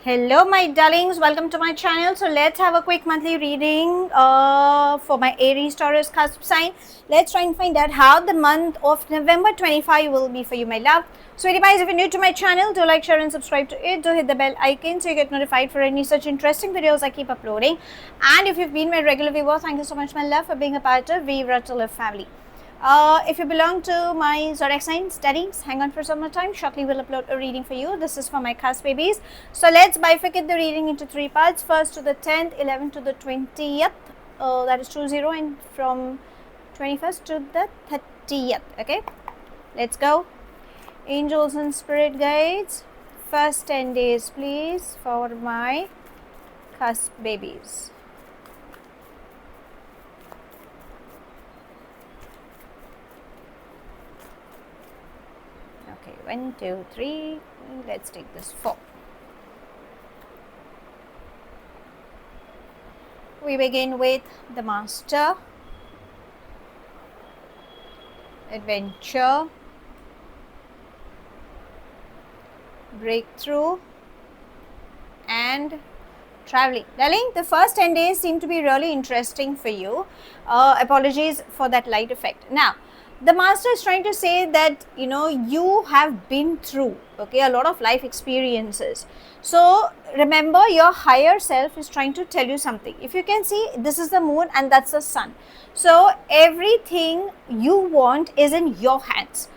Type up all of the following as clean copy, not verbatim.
Hello my darlings, welcome to my channel. So let's have a quick monthly reading for my Aries, Taurus, cusp sign. Let's try and find out how the month of November 25 will be for you, my love. Sweetie pies, if you're new to my channel, do like, share and subscribe to it. Do hit the bell icon so you get notified for any such interesting videos I keep uploading. And if you've been my regular viewer, thank you so much, my love, for being a part of Vibra to Live family. If you belong to my zodiac sign studies, hang on for some more time. Shortly we'll upload a reading for you. This is for my cusp babies. So let's bifurcate the reading into three parts. First to the 10th, 11th to the 20th. That is 20, and from 21st to the 30th. Okay, let's go. Angels and spirit guides. First 10 days, please, for my cusp babies. Okay, 1, 2, 3. Let's take this 4. We begin with the Master, Adventure, Breakthrough, and Traveling. Darling, the first 10 days seem to be really interesting for you. Apologies for that light effect. Now, the Master is trying to say that you have been through a lot of life experiences. So remember, your higher self is trying to tell you something. If you can see, this is the moon and that's the sun. So everything you want is in your hands,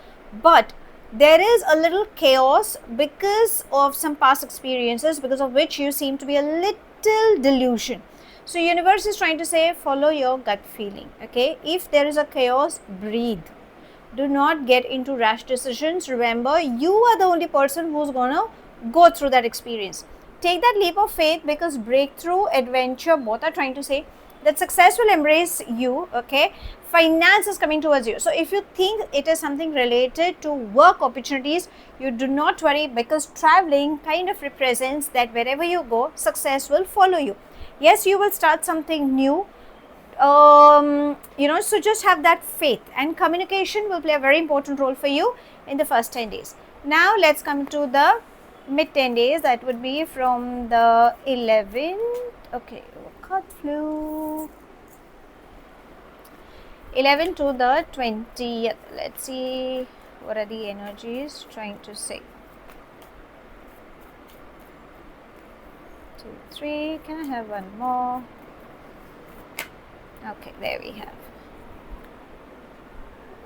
but there is a little chaos because of some past experiences, because of which you seem to be a little delusion. So universe is trying to say, follow your gut feeling. Okay, if there is a chaos, breathe. Do not get into rash decisions. Remember, you are the only person who's gonna go through that experience. Take that leap of faith, because breakthrough, adventure, both are trying to say that success will embrace you. Okay, finance is coming towards you. So if you think it is something related to work opportunities, you do not worry, because traveling kind of represents that wherever you go, success will follow you. Yes, you will start something new. So just have that faith, and communication will play a very important role for you in the first 10 days. Now let's come to the mid 10 days. That would be from the 11th. Okay, card flew. 11 to the 20th. Let's see what are the energies trying to say. 2, 3. Can I have one more? Okay, there we have.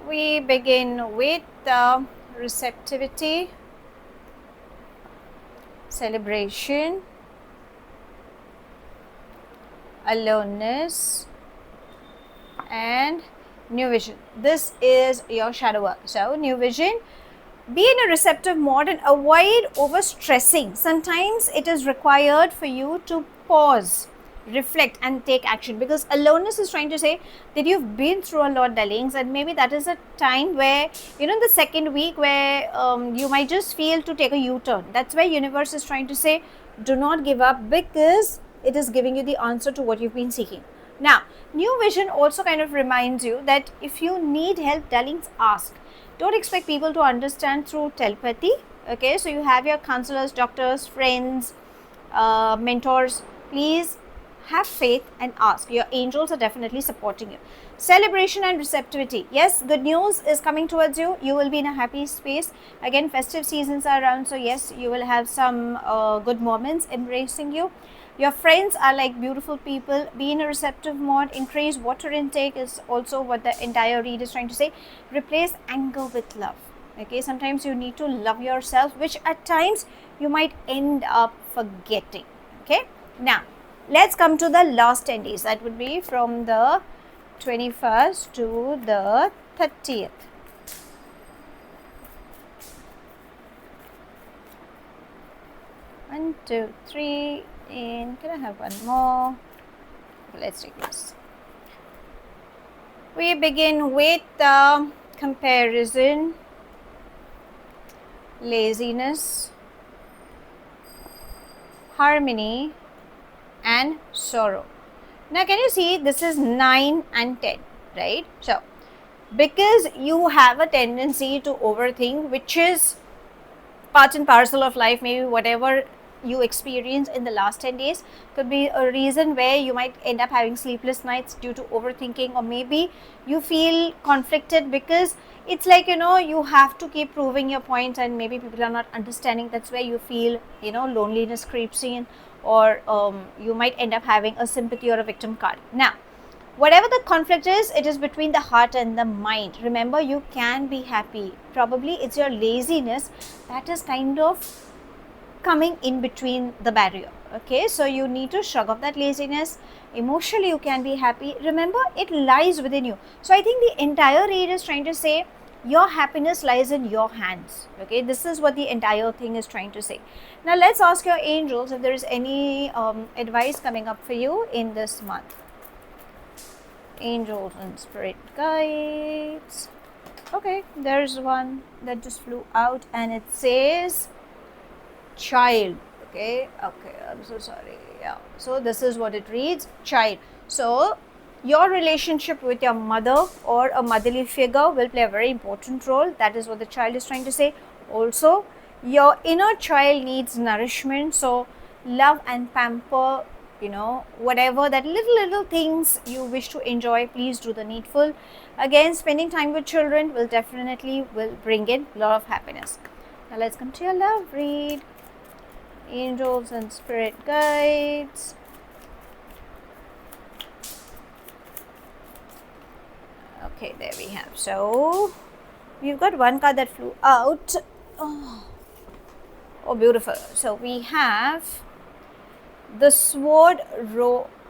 We begin with the receptivity, celebration, aloneness, and new vision. This is your shadow work. So new vision, be in a receptive mode and avoid over stressing. Sometimes it is required for you to pause, reflect and take action, because aloneness is trying to say that you've been through a lot, darlings, and maybe that is a time where the second week where you might just feel to take a U-turn. That's where universe is trying to say, do not give up, because it is giving you the answer to what you've been seeking. Now, new vision also kind of reminds you that if you need help, darlings, ask. Don't expect people to understand through telepathy. Okay, so you have your counselors, doctors, friends, mentors. Please have faith and ask. Your angels are definitely supporting you. Celebration and receptivity. Yes, good news is coming towards you. You will be in a happy space. Again, festive seasons are around, so yes, you will have some good moments embracing you. Your friends are like beautiful people. Be in a receptive mode. Increase water intake is also what the entire read is trying to say. Replace anger with love. Okay, sometimes you need to love yourself, which at times you might end up forgetting. Okay, now let's come to the last 10 days. That would be from the 21st to the 30th. One, two, three. And can I have one more? Let's take this. We begin with the comparison, laziness, harmony, and sorrow. Now can you see, this is 9 and 10, right? So because you have a tendency to overthink, which is part and parcel of life, maybe whatever you experienced in the last 10 days. Could be a reason where you might end up having sleepless nights due to overthinking, or maybe you feel conflicted because it's like, you have to keep proving your point and maybe people are not understanding. That's where you feel, loneliness creeps in, or you might end up having a sympathy or a victim card. Now, whatever the conflict is, it is between the heart and the mind. Remember, you can be happy. Probably it's your laziness that is kind of coming in between the barrier. Okay, so you need to shrug off that laziness. Emotionally, you can be happy. Remember, it lies within you. So I think the entire read is trying to say your happiness lies in your hands. Okay, this is what the entire thing is trying to say. Now let's ask your angels if there is any advice coming up for you in this month. Angels and spirit guides. Okay, there's one that just flew out and it says child. Okay, I'm so sorry. Yeah, so this is what it reads, child. So your relationship with your mother or a motherly figure will play a very important role. That is what the child is trying to say. Also, your inner child needs nourishment, so love and pamper, whatever that little things you wish to enjoy, please do the needful. Again, spending time with children will definitely bring in a lot of happiness. Now let's come to your love read. Angels and spirit guides. Okay, there we have. So we've got one card that flew out. Oh, beautiful. So we have the sword,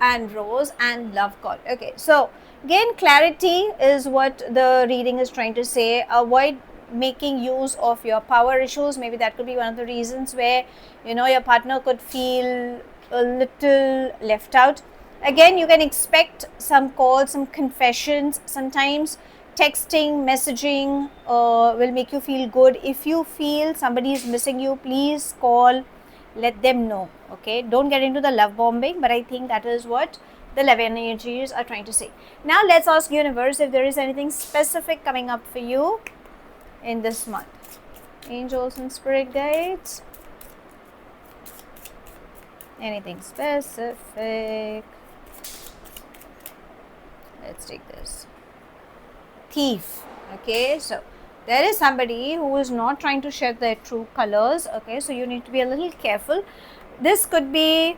and rose, and love card. Okay, so again, clarity is what the reading is trying to say. Avoid making use of your power issues. Maybe that could be one of the reasons where your partner could feel a little left out. Again, you can expect some calls, some confessions. Sometimes texting, messaging will make you feel good. If you feel somebody is missing you, please call, let them know. Okay, don't get into the love bombing, but I think that is what the love energies are trying to say. Now let's ask universe if there is anything specific coming up for you in this month. Angels and spirit guides. Anything specific? Let's take this. Thief. Okay, so there is somebody who is not trying to shed their true colors. Okay, so you need to be a little careful. This could be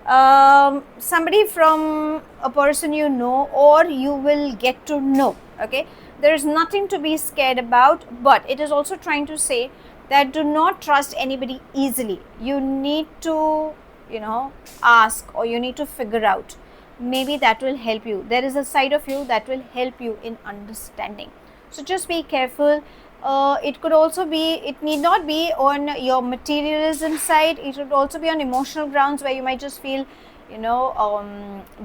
somebody from a person you know, or you will get to know. Okay, there is nothing to be scared about, but it is also trying to say that do not trust anybody easily. You need to ask, or you need to figure out. Maybe that will help you. There is a side of you that will help you in understanding. So just be careful. It could also be, it need not be on your materialism side. It would also be on emotional grounds where you might just feel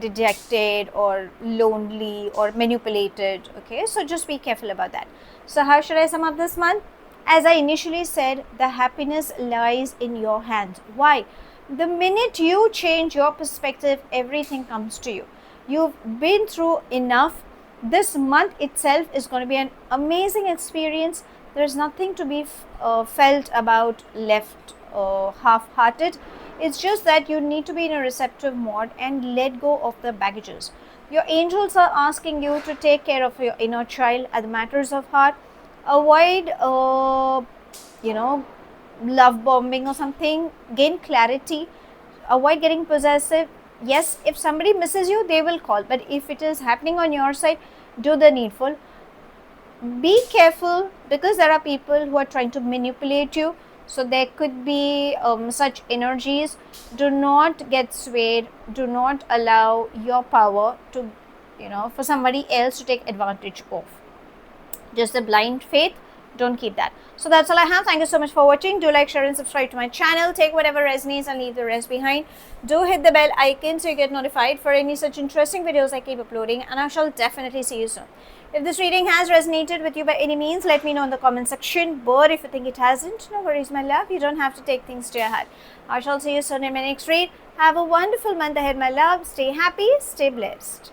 dejected or lonely or manipulated. Okay, so just be careful about that. So how should I sum up this month? As I initially said, the happiness lies in your hands. Why? The minute you change your perspective, everything comes to you. You've been through enough. This month itself is going to be an amazing experience. There's nothing to be felt about left half-hearted. It's just that you need to be in a receptive mode and let go of the baggages. Your angels are asking you to take care of your inner child at the matters of heart. Avoid, love bombing or something. Gain clarity. Avoid getting possessive. Yes, if somebody misses you, they will call. But if it is happening on your side, do the needful. Be careful, because there are people who are trying to manipulate you. So there could be such energies. Do not get swayed. Do not allow your power to, for somebody else to take advantage of. Just a blind faith. Don't keep that. So that's all I have. Thank you so much for watching. Do like, share and subscribe to my channel. Take whatever resonates and leave the rest behind. Do hit the bell icon so you get notified for any such interesting videos I keep uploading, and I shall definitely see you soon. If this reading has resonated with you by any means, let me know in the comment section. But if you think it hasn't, no worries, my love. You don't have to take things to your heart. I shall see you soon in my next read. Have a wonderful month ahead, my love. Stay happy, stay blessed.